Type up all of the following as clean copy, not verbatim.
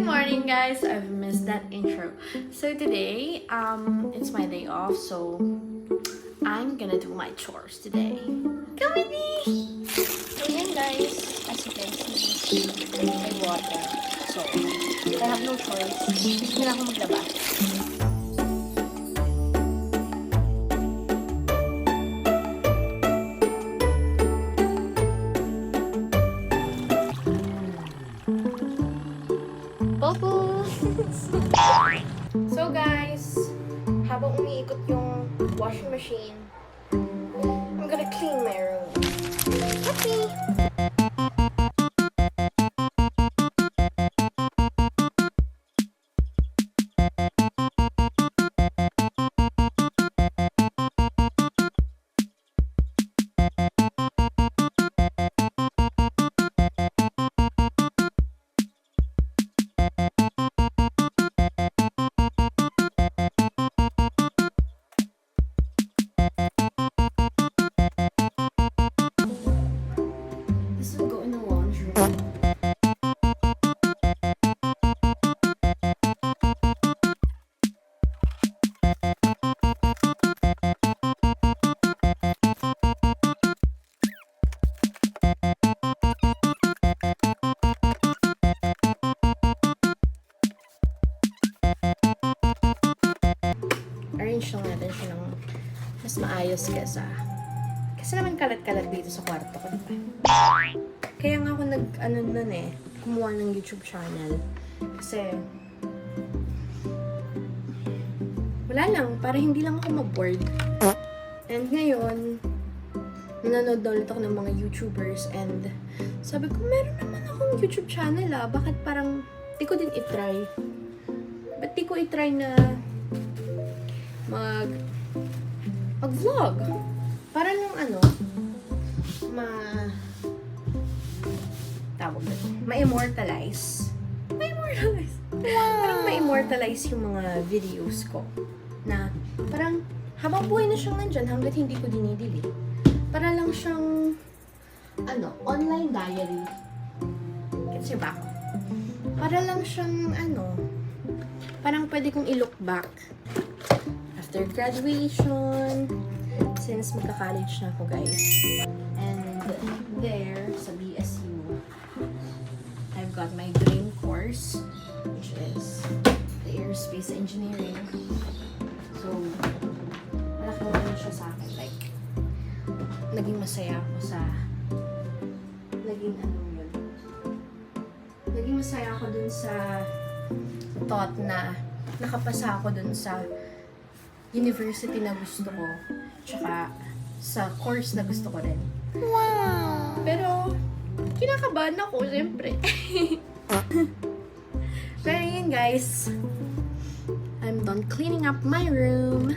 morning, guys. I've missed that intro. So today, it's my day off, so I'm gonna do my chores today. Come with me! So yan, guys. As you can see, may water. So, I have no choice. Hindi na ako maglabas. So guys, habang umiikot yung washing machine, I'm gonna clean my room. Happy! Arrange lang natin siya ng mas maayos kasi naman kalat-kalat dito sa kwarto ko, diba? Kaya nga ako kumuha ng YouTube channel. Kasi wala lang, para hindi lang ako ma-bored. And ngayon, nanonood na ulit ako ng mga YouTubers and sabi ko, meron naman akong YouTube channel bakit parang di ko din itry? Ba't di ko itry na mag-vlog? Para lang ma-immortalize. Parang ma-immortalize yung mga videos ko. Na parang habang buhay na siyang nandyan hanggat hindi ko dinidelete. Para lang siyang online diary. Gets ba ako? Para lang siyang parang pwede kong i-look back after graduation, since magka-college na ako, guys. And there, sa BSU, I've got my dream course, which is the aerospace engineering. So, malaking siya sa akin. Like, naging masaya ako naging masaya ako dun sa thought na nakapasa ako dun sa university na gusto ko, tsaka sa course na gusto ko rin. Wow! Pero, kinakabahan ako, siyempre. Pero yun, guys. I'm done cleaning up my room.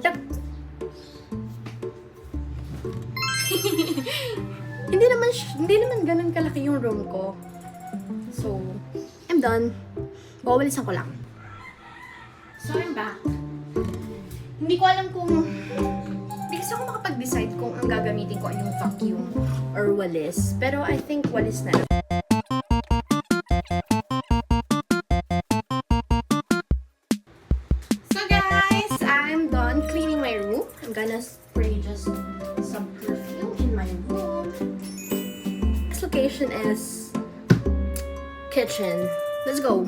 Yep. Hindi naman ganun kalaki yung room ko. So, I'm done. Wawalisan ko lang. So, I'm back. Hindi kasi ako makapag-decide kung ang gagamitin ko ay yung vacuum or walis. Pero I think walis na lang. So guys, I'm done cleaning my room. I'm gonna spray just some perfume in my room. This location is kitchen. Let's go!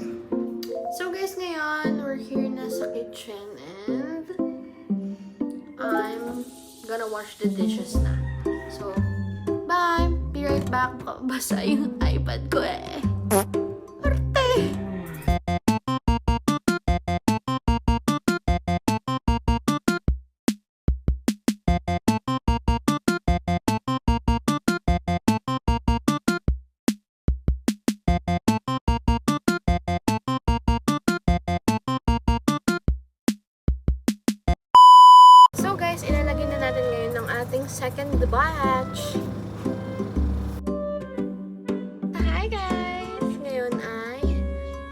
So guys, ngayon, we're here na sa kitchen and I'm gonna wash the dishes na. So, bye! Be right back. Baka basa yung iPad ko Arte! So guys, ilalagay na natin ngayon ng ating second batch. Hi guys! Ngayon ay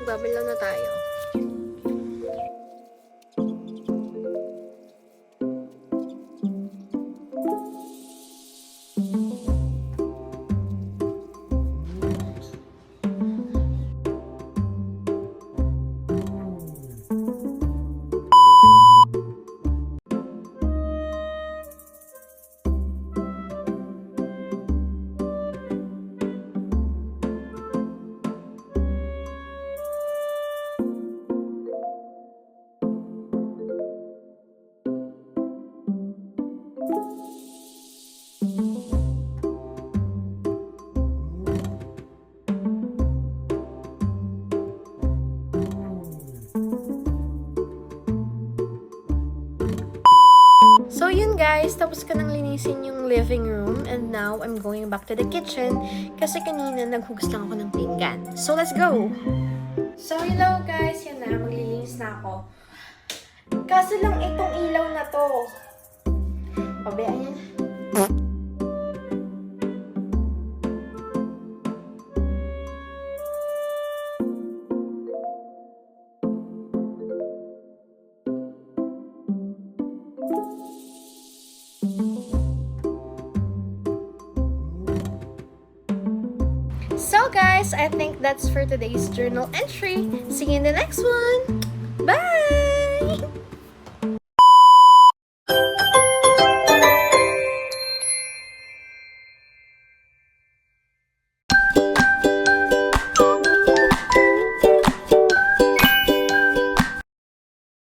magbabilaw na tayo. So yun guys, tapos ko nang linisin yung living room and now I'm going back to the kitchen kasi kanina naghugas lang ako ng pinggan. So let's go! So hello guys, yan na, maglilinis na ako. Kaso lang itong ilaw na to. Pabayaan yan. So guys, I think that's for today's journal entry. See you in the next one. Bye!